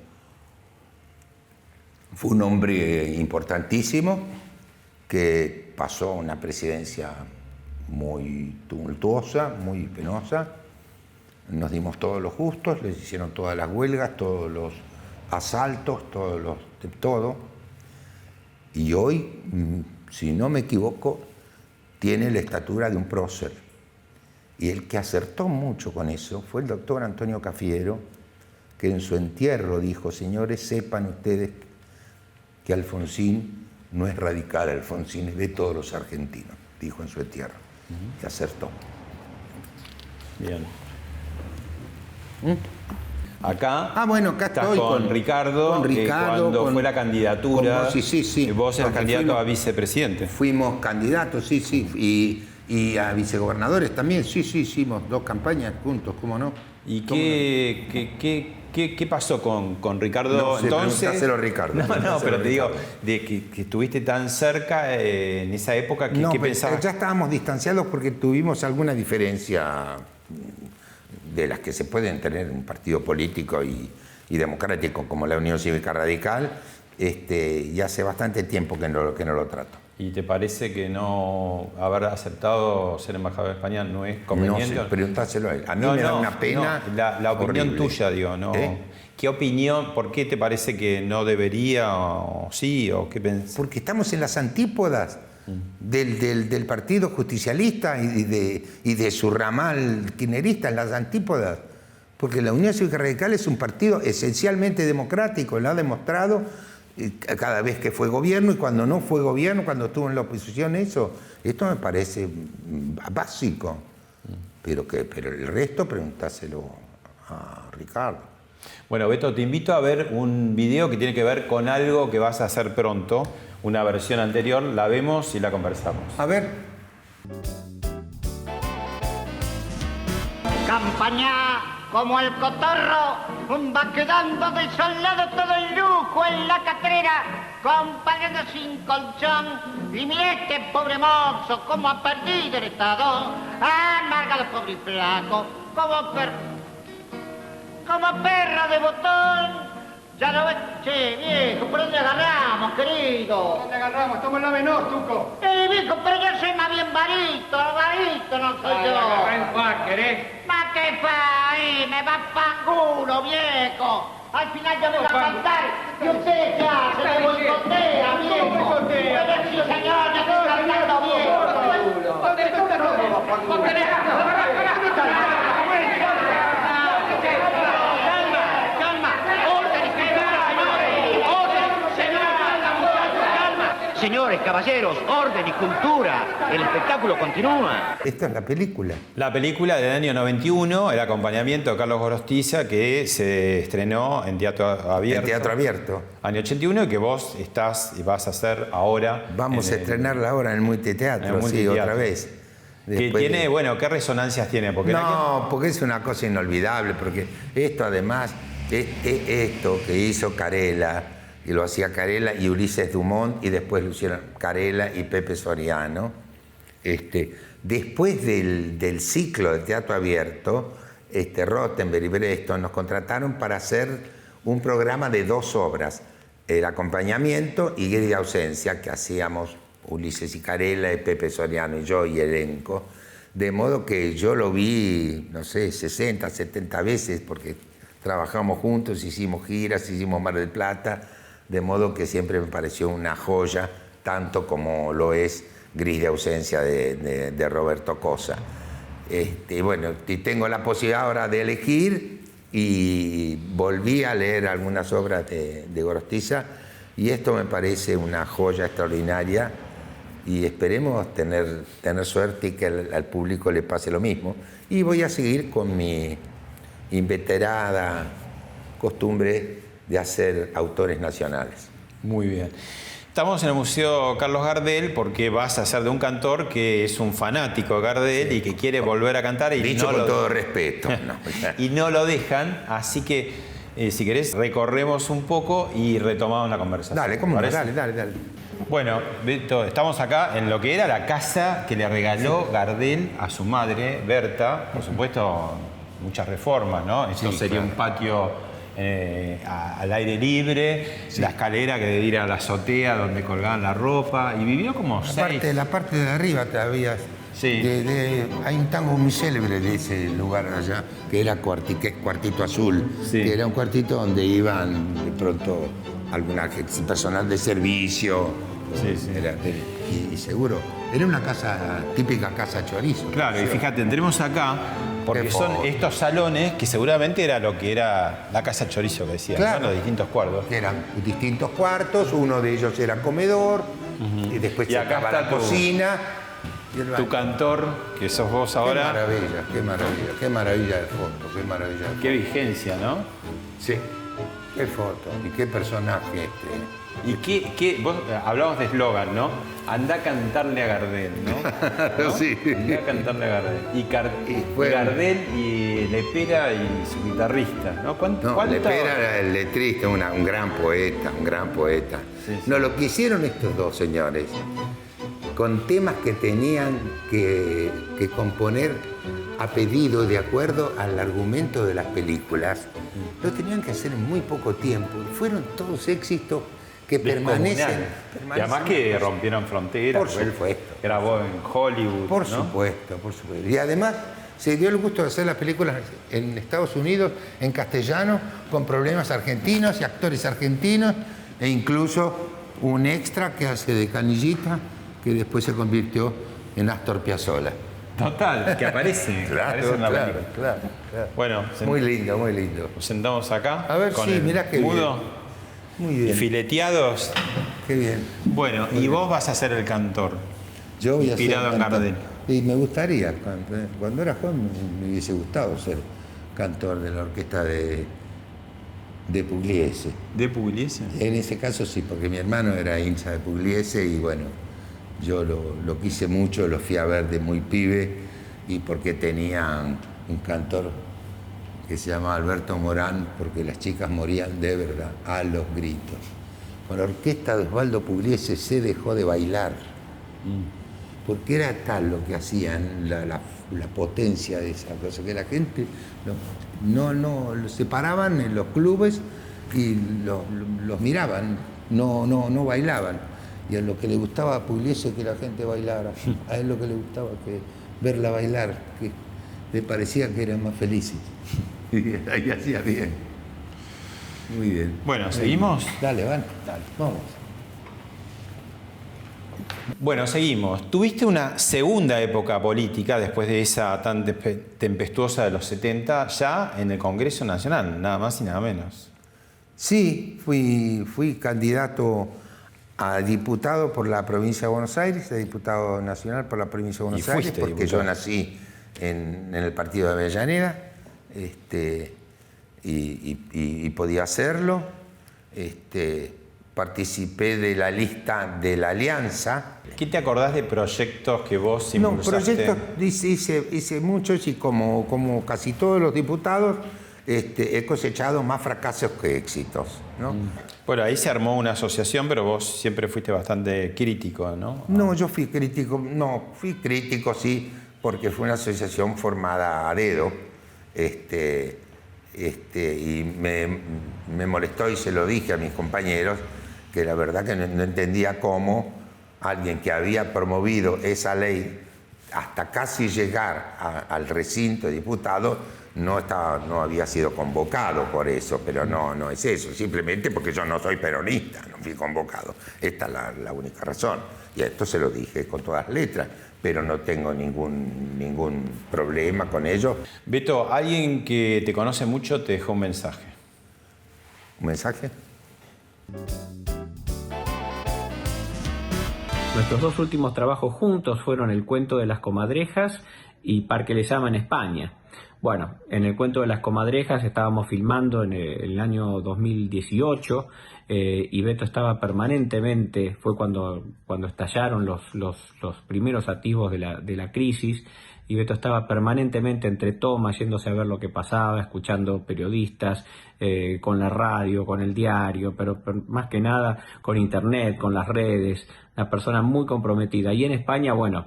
fue un hombre importantísimo que pasó una presidencia muy tumultuosa, muy penosa. Nos dimos todos los justos, les hicieron todas las huelgas, todos los asaltos, todo. Y hoy, si no me equivoco, tiene la estatura de un prócer. Y el que acertó mucho con eso fue el doctor Antonio Cafiero, que en su entierro dijo: señores, sepan ustedes que Alfonsín no es radical, Alfonsín es de todos los argentinos. dijo en su entierro. Y acertó. Bien. Acá, bueno, acá estás estoy con Ricardo, cuando fue la candidatura. Sí. Vos eras candidato a vicepresidente. Fuimos candidatos, sí. Y a vicegobernadores también, sí, hicimos 2 campañas juntos, ¿cómo no? ¿Y qué pasó con Ricardo No sé, entonces? preguntáselo a Ricardo. No, pero te digo, de que estuviste tan cerca en esa época, ¿qué pensabas? Ya estábamos distanciados porque tuvimos alguna diferencia de las que se pueden tener en un partido político y democrático como la Unión Cívica Radical, y hace bastante tiempo que no lo trato. ¿Y te parece que no haber aceptado ser embajador de España no es conveniente? No sé, preguntáselo a él. A mí me da una pena. La opinión horrible. tuya, digo, ¿no? ¿Qué opinión, por qué te parece que no debería o sí, o qué pensás? Porque estamos en las antípodas del partido justicialista y de su ramal kirchnerista, en las antípodas. Porque la Unión Cívica Radical es un partido esencialmente democrático, lo ha demostrado cada vez que fue gobierno y cuando no fue gobierno, cuando estuvo en la oposición, esto me parece básico. Pero el resto preguntáselo a Ricardo. Bueno, Beto, te invito a ver un video que tiene que ver con algo que vas a hacer pronto, una versión anterior, la vemos y la conversamos. A ver. Campaña como el cotorro, va quedando desolado todo el lujo en la catrera, comparando sin colchón. Y mira este pobre mozo como ha perdido el estado, amargado pobre y flaco, como perra de botón. Ya lo ves, che, viejo, ¿por dónde agarramos, querido? ¿Dónde agarramos? Estamos en la menor, Tuco. Viejo, pero yo soy más bien varito no soy yo. Agarrá en fa, ¿querés? ¿Ma qué fa? Me va pangulo, viejo. Al final yo me voy a cantar y usted qué hace, me boicotea, viejo. Pero sí, señor, yo estoy cantando viejo. ¿Dónde está una ropa, pangulo? Señores, caballeros, orden y cultura. El espectáculo continúa. Esta es la película. La película del año 91, el acompañamiento de Carlos Gorostiza, que se estrenó en Teatro Abierto. En Teatro Abierto. Año 81, y que vos estás y vas a hacer ahora. Vamos a estrenarla ahora en el Multiteatro, sí, otra vez. Que tiene, bueno, ¿qué resonancias tiene? Porque porque es una cosa inolvidable, porque esto además, esto que hizo Carela, y lo hacía Carela y Ulises Dumont, y después lo hicieron Carela y Pepe Soriano. Después del ciclo de Teatro Abierto, Rottenberg y Breston nos contrataron para hacer un programa de 2 obras, El acompañamiento y Gris de ausencia, que hacíamos Ulises y Carela, y Pepe Soriano y yo y elenco. De modo que yo lo vi, no sé, 60, 70 veces, porque trabajamos juntos, hicimos giras, hicimos Mar del Plata, de modo que siempre me pareció una joya, tanto como lo es Gris de ausencia de Roberto Cosa. Bueno, tengo la posibilidad ahora de elegir y volví a leer algunas obras de Gorostiza y esto me parece una joya extraordinaria y esperemos tener suerte y que al público le pase lo mismo. Y voy a seguir con mi inveterada costumbre de hacer autores nacionales. Muy bien. Estamos en el Museo Carlos Gardel porque vas a ser de un cantor que es un fanático de Gardel y que quiere volver a cantar. Y dicho con todo respeto. Y no lo dejan, así que si querés recorremos un poco y retomamos la conversación. Dale, ¿cómo no? Dale. Bueno, Beto, estamos acá en lo que era la casa que le regaló Gardel a su madre, Berta. Por supuesto, muchas reformas, ¿no? Esto sería un patio al aire libre, la escalera que debe ir a la azotea donde colgaban la ropa, y vivió como La parte de arriba todavía. Sí. Hay un tango muy célebre de ese lugar allá, que era Cuartito Azul, que era un cuartito donde iban de pronto alguna personal de servicio. Y seguro, era una casa, típica casa chorizo. Claro, y fíjate, entremos acá, porque son estos salones que seguramente era lo que era la casa chorizo que decían, claro, ¿no? Los distintos cuartos. Eran distintos cuartos, uno de ellos era comedor, y después estaba la cocina, Y el Tu baile. cantor, que sos vos ahora. Qué maravilla, qué maravilla, qué maravilla de foto, qué maravilla de foto. Qué vigencia, ¿no? Sí, qué foto y qué personaje ¿Y vos hablamos de eslogan, ¿no? Andá a cantarle a Gardel, ¿no? ¿No? Sí. Andá a cantarle a Gardel. Y fue- Gardel y Lepera y su guitarrista, ¿no? No, Lepera era el letrista, un gran poeta, un gran poeta. Sí, sí. No, lo que hicieron estos dos señores, con temas que tenían que componer a pedido, de acuerdo al argumento de las películas, lo tenían que hacer en muy poco tiempo. Y fueron todos éxitos que permanecen. Y además que rompieron fronteras. Por porque él supuesto. grabó en Hollywood, Por ¿no? supuesto, por supuesto. Y además se dio el gusto de hacer las películas en Estados Unidos, en castellano, con problemas argentinos y actores argentinos, e incluso un extra que hace de Canillita, que después se convirtió en Astor Piazzolla. Total, que aparece. aparece en la película. claro. Bueno, Muy lindo, muy lindo. nos sentamos acá. A ver, con sí, el mirá qué mudo bien. Muy y bien, fileteados. qué bien. Bueno, y vos vas a ser el cantor. Yo voy a ser Inspirado en cantor. Gardel. Y me gustaría, cuando era joven me hubiese gustado ser cantor de la orquesta de Pugliese. ¿De Pugliese? En ese caso sí, porque mi hermano era hincha de Pugliese y bueno, yo lo quise mucho, lo fui a ver de muy pibe y porque tenían un cantor que se llamaba Alberto Morán, porque las chicas morían de verdad a los gritos. Con la orquesta de Osvaldo Pugliese se dejó de bailar, porque era tal lo que hacían, la potencia de esa cosa, que la gente no se paraban en los clubes y los miraban, no bailaban. Y a lo que le gustaba a Pugliese que la gente bailara, a él lo que le gustaba que verla bailar, que le parecía que eran más felices. Y ahí hacía bien. Muy bien. Bueno, ¿seguimos? Dale, dale, vamos. Bueno, seguimos. Tuviste una segunda época política después de esa tan tempestuosa de los 70, ya en el Congreso Nacional, nada más y nada menos. Sí, fui candidato a diputado por la provincia de Buenos Aires, a diputado nacional por la provincia de Buenos Aires, fuiste porque diputado. yo nací en el partido de Avellaneda y podía hacerlo. Participé de la lista de la Alianza. ¿Qué te acordás de proyectos que vos No, impulsaste? proyectos hice muchos y como casi todos los diputados he cosechado más fracasos que éxitos, ¿no? Bueno, ahí se armó una asociación, pero vos siempre fuiste bastante crítico, ¿no? No, yo fui crítico sí, porque fue una asociación formada a dedo, y me molestó y se lo dije a mis compañeros, que la verdad que no entendía cómo alguien que había promovido esa ley hasta casi llegar al recinto de diputados no había sido convocado por eso, pero no es eso, simplemente porque yo no soy peronista, no fui convocado. Esta es la única razón. Y esto se lo dije con todas letras, pero no tengo ningún problema con ello. Beto, alguien que te conoce mucho te dejó un mensaje. ¿Un mensaje? Nuestros dos últimos trabajos juntos fueron El cuento de las comadrejas y Parque Lezama en España. Bueno, en El cuento de las comadrejas estábamos filmando en el año 2018 y Beto estaba permanentemente, fue cuando estallaron los primeros atisbos de la crisis, y Beto estaba permanentemente entre tomas, yéndose a ver lo que pasaba, escuchando periodistas, con la radio, con el diario, pero más que nada con internet, con las redes, una persona muy comprometida. Y en España, bueno,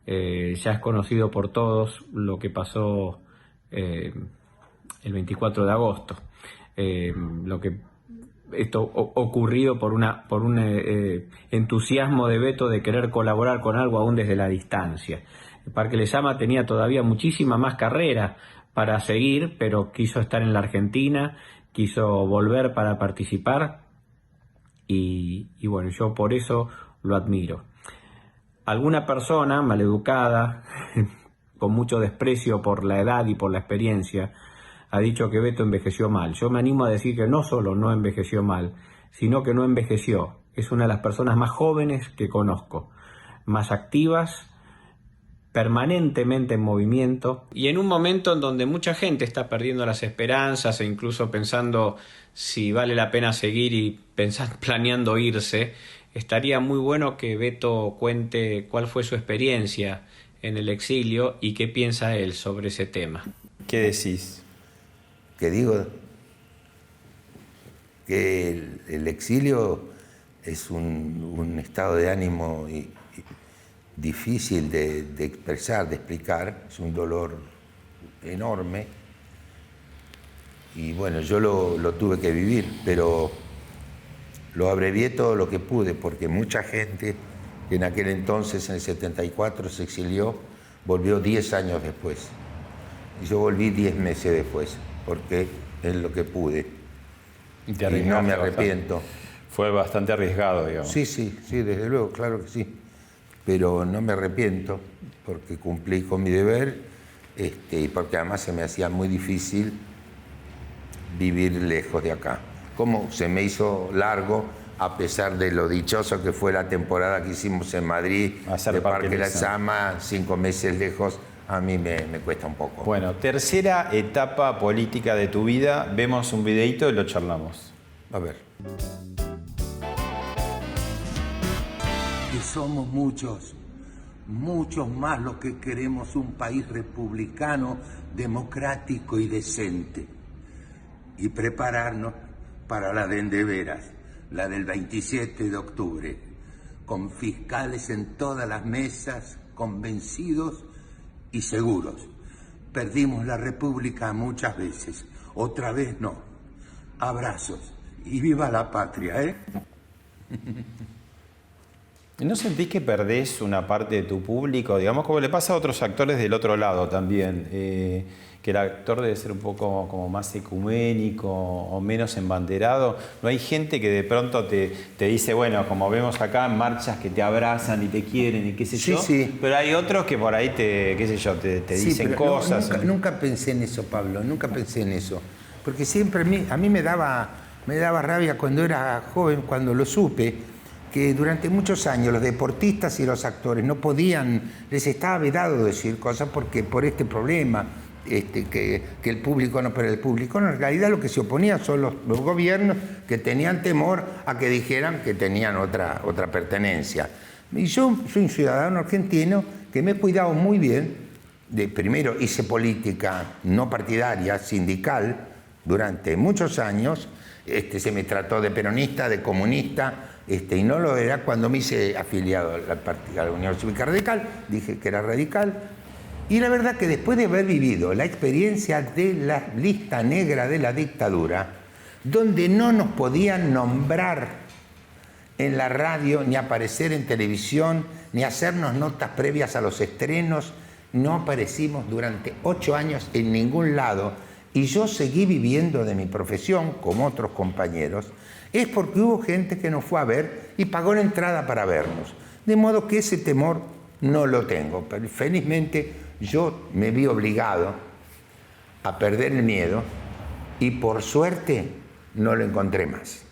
ya es conocido por todos lo que pasó el 24 de agosto, esto ocurrido por un entusiasmo de Beto de querer colaborar con algo aún desde la distancia. El Parque Lezama tenía todavía muchísima más carrera para seguir, pero quiso estar en la Argentina, quiso volver para participar y bueno, yo por eso lo admiro. Alguna persona maleducada, con mucho desprecio por la edad y por la experiencia, ha dicho que Beto envejeció mal. Yo me animo a decir que no solo no envejeció mal, sino que no envejeció. Es una de las personas más jóvenes que conozco, más activas, permanentemente en movimiento y en un momento en donde mucha gente está perdiendo las esperanzas e incluso pensando si vale la pena seguir y planeando irse, estaría muy bueno que Beto cuente cuál fue su experiencia en el exilio y qué piensa él sobre ese tema. ¿Qué decís? Que digo que el exilio es un estado de ánimo difícil de expresar, de explicar, es un dolor enorme y bueno, yo lo tuve que vivir, pero lo abrevié todo lo que pude porque mucha gente que en aquel entonces, en el 74, se exilió, volvió 10 años después y yo volví 10 meses después porque es lo que pude y no me arrepiento. Fue bastante arriesgado, digamos. Sí, desde luego, claro que sí. Pero no me arrepiento porque cumplí con mi deber y porque además se me hacía muy difícil vivir lejos de acá. Como se me hizo largo, a pesar de lo dichoso que fue la temporada que hicimos en Madrid, de Parque Lezama, 5 meses lejos, a mí me cuesta un poco. Bueno, tercera etapa política de tu vida. Vemos un videito y lo charlamos. A ver. Que somos muchos, muchos más los que queremos un país republicano, democrático y decente. Y prepararnos para la de endeveras, la del 27 de octubre, con fiscales en todas las mesas, convencidos y seguros. Perdimos la República muchas veces, otra vez no. Abrazos y viva la patria, ¿eh? ¿No sentís que perdés una parte de tu público? Digamos, como le pasa a otros actores del otro lado también, que el actor debe ser un poco como más ecuménico o menos embanderado. ¿No hay gente que de pronto te dice, bueno, como vemos acá, marchas que te abrazan y te quieren y qué sé yo? Sí. Pero hay otros que por ahí te dicen cosas. Nunca pensé en eso, Pablo, nunca pensé en eso. Porque siempre a mí me daba rabia cuando era joven, cuando lo supe, que durante muchos años los deportistas y los actores no podían, les estaba vedado decir cosas porque por este problema, que el público no, pero el público no, en realidad lo que se oponía son los gobiernos que tenían temor a que dijeran que tenían otra pertenencia. Y yo soy un ciudadano argentino que me he cuidado muy bien, primero hice política no partidaria, sindical, durante muchos años, se me trató de peronista, de comunista, y no lo era cuando me hice afiliado a la Unión Cívica Radical, dije que era radical, y la verdad que después de haber vivido la experiencia de la lista negra de la dictadura, donde no nos podían nombrar en la radio, ni aparecer en televisión, ni hacernos notas previas a los estrenos, no aparecimos durante 8 años en ningún lado, y yo seguí viviendo de mi profesión, como otros compañeros, es porque hubo gente que nos fue a ver y pagó la entrada para vernos. De modo que ese temor no lo tengo. Pero felizmente yo me vi obligado a perder el miedo y por suerte no lo encontré más.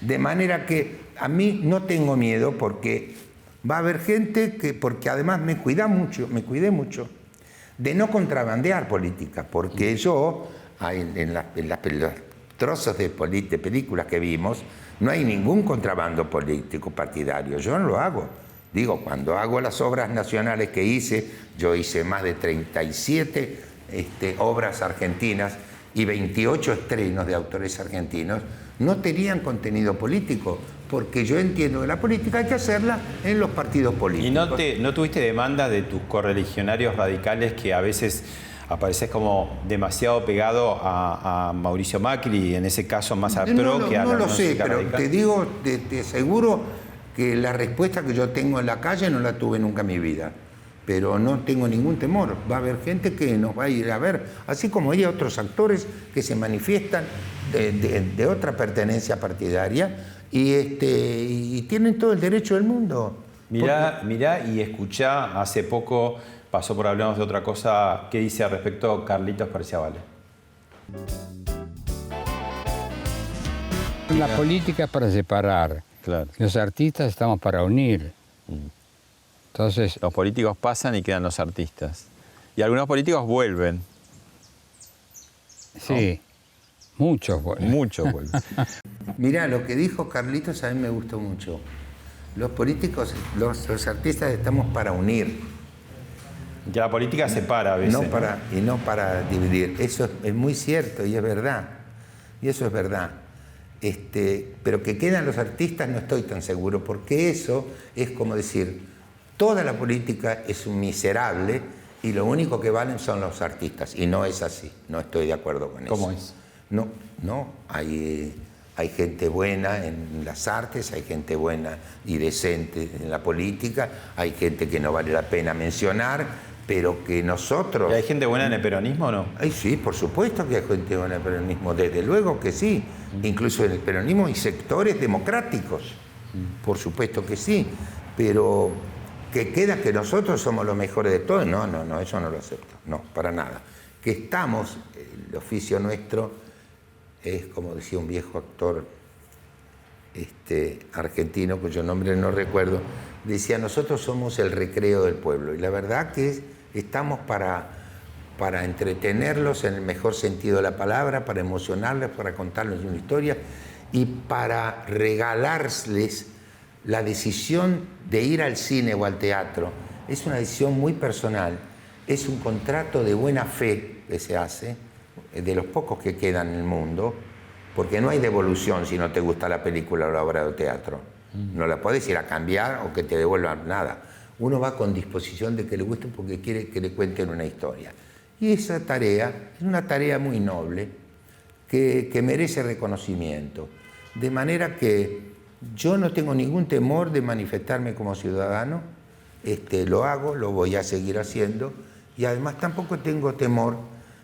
De manera que a mí no tengo miedo porque va a haber gente que, porque además me cuidé mucho de no contrabandear política, porque yo, en los trozos de películas que vimos, no hay ningún contrabando político partidario, yo no lo hago. Digo, cuando hago las obras nacionales que hice, yo hice más de 37 obras argentinas y 28 estrenos de autores argentinos, no tenían contenido político, porque yo entiendo que la política hay que hacerla en los partidos políticos. ¿Y no tuviste demandas de tus correligionarios radicales que a veces apareces como demasiado pegado a Mauricio Macri, en ese caso más a PRO que a la No lo sé, pero radical? te digo, te aseguro que la respuesta que yo tengo en la calle no la tuve nunca en mi vida. Pero no tengo ningún temor. Va a haber gente que nos va a ir a ver, así como hay otros actores que se manifiestan de otra pertenencia partidaria y tienen todo el derecho del mundo. Mirá y escuchá, hace poco pasó por Hablamos de Otra Cosa, ¿qué dice al respecto Carlitos Parciavale? La política es para separar. Claro. Los artistas estamos para unir. Entonces, Los políticos pasan y quedan los artistas. Y algunos políticos vuelven. sí, muchos vuelven. Muchos vuelven. Mirá, lo que dijo Carlitos a mí me gustó mucho. Los políticos, los artistas estamos para unir. Que la política separa a veces. No para dividir. Eso es muy cierto y es verdad. Y eso es verdad. Pero que quedan los artistas no estoy tan seguro, porque eso es como decir, toda la política es un miserable y lo único que valen son los artistas. Y no es así, no estoy de acuerdo con eso. ¿Cómo es? No, hay gente buena en las artes, hay gente buena y decente en la política, hay gente que no vale la pena mencionar, pero que nosotros... ¿Y hay gente buena en el peronismo o no? Ay, sí, por supuesto que hay gente buena en el peronismo, desde luego que sí. Incluso en el peronismo hay sectores democráticos, por supuesto que sí, pero que queda que nosotros somos los mejores de todos, no, eso no lo acepto, no, para nada. Que estamos, el oficio nuestro es, como decía un viejo actor argentino, cuyo nombre no recuerdo, decía, nosotros somos el recreo del pueblo, y la verdad que estamos para entretenerlos en el mejor sentido de la palabra, para emocionarles, para contarles una historia y para regalarles la decisión de ir al cine o al teatro. Es una decisión muy personal, es un contrato de buena fe que se hace, de los pocos que quedan en el mundo, porque no hay devolución si no te gusta la película o la obra de teatro. No la puedes ir a cambiar o que te devuelvan nada. Uno va con disposición de que le guste porque quiere que le cuenten una historia. Y esa tarea es una tarea muy noble que merece reconocimiento. De manera que yo no tengo ningún temor de manifestarme como ciudadano. Lo hago, lo voy a seguir haciendo. Y además tampoco tengo temor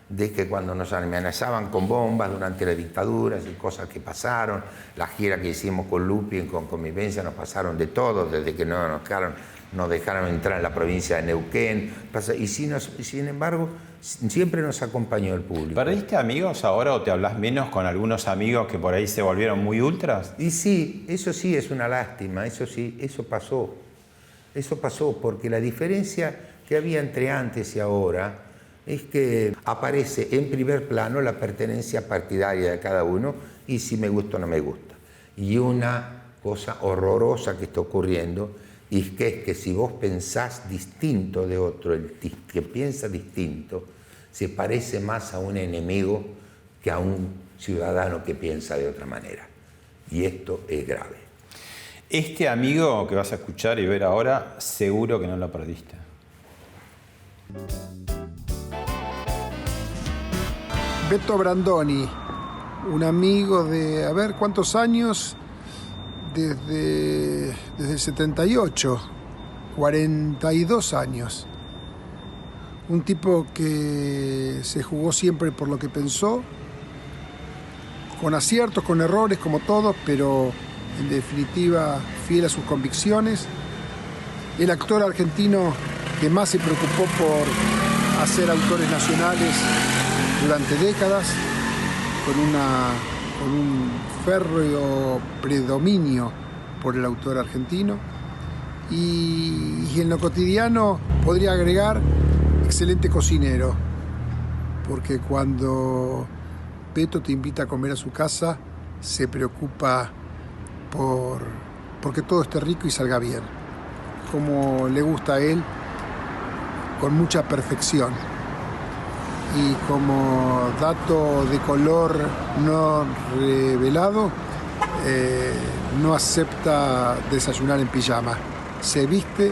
de que cuando nos amenazaban con bombas durante las dictaduras y cosas que pasaron, la gira que hicimos con Lupi, con Convivencia, nos pasaron de todo, desde que nos dejaron entrar en la provincia de Neuquén, y sin embargo, siempre nos acompañó el público. ¿Perdiste amigos ahora o te hablas menos con algunos amigos que por ahí se volvieron muy ultras? Y sí es una lástima, eso pasó. Eso pasó, porque la diferencia que había entre antes y ahora es que aparece en primer plano la pertenencia partidaria de cada uno y si me gusta o no me gusta. Y una cosa horrorosa que está ocurriendo es que si vos pensás distinto de otro, el que piensa distinto, se parece más a un enemigo que a un ciudadano que piensa de otra manera. Y esto es grave. Este amigo que vas a escuchar y ver ahora, seguro que no lo perdiste. Beto Brandoni, un amigo de, a ver, ¿cuántos años? Desde el 78, 42 años. Un tipo que se jugó siempre por lo que pensó, con aciertos, con errores, como todos, pero en definitiva fiel a sus convicciones. El actor argentino que más se preocupó por hacer autores nacionales durante décadas, con un férreo predominio por el autor argentino. Y en lo cotidiano podría agregar excelente cocinero, porque cuando Beto te invita a comer a su casa, se preocupa porque todo esté rico y salga bien, como le gusta a él, con mucha perfección. Y como dato de color no revelado, no acepta desayunar en pijama. Se viste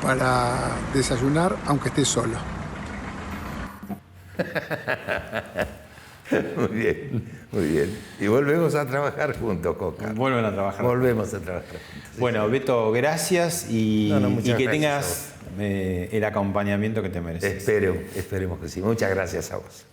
para desayunar aunque esté solo. Muy bien, muy bien. Y volvemos a trabajar juntos, Coca. Vuelven a trabajar. Volvemos a trabajar juntos. Bueno, Beto, gracias y que gracias tengas el acompañamiento que te mereces. Esperemos que sí. Muchas gracias a vos.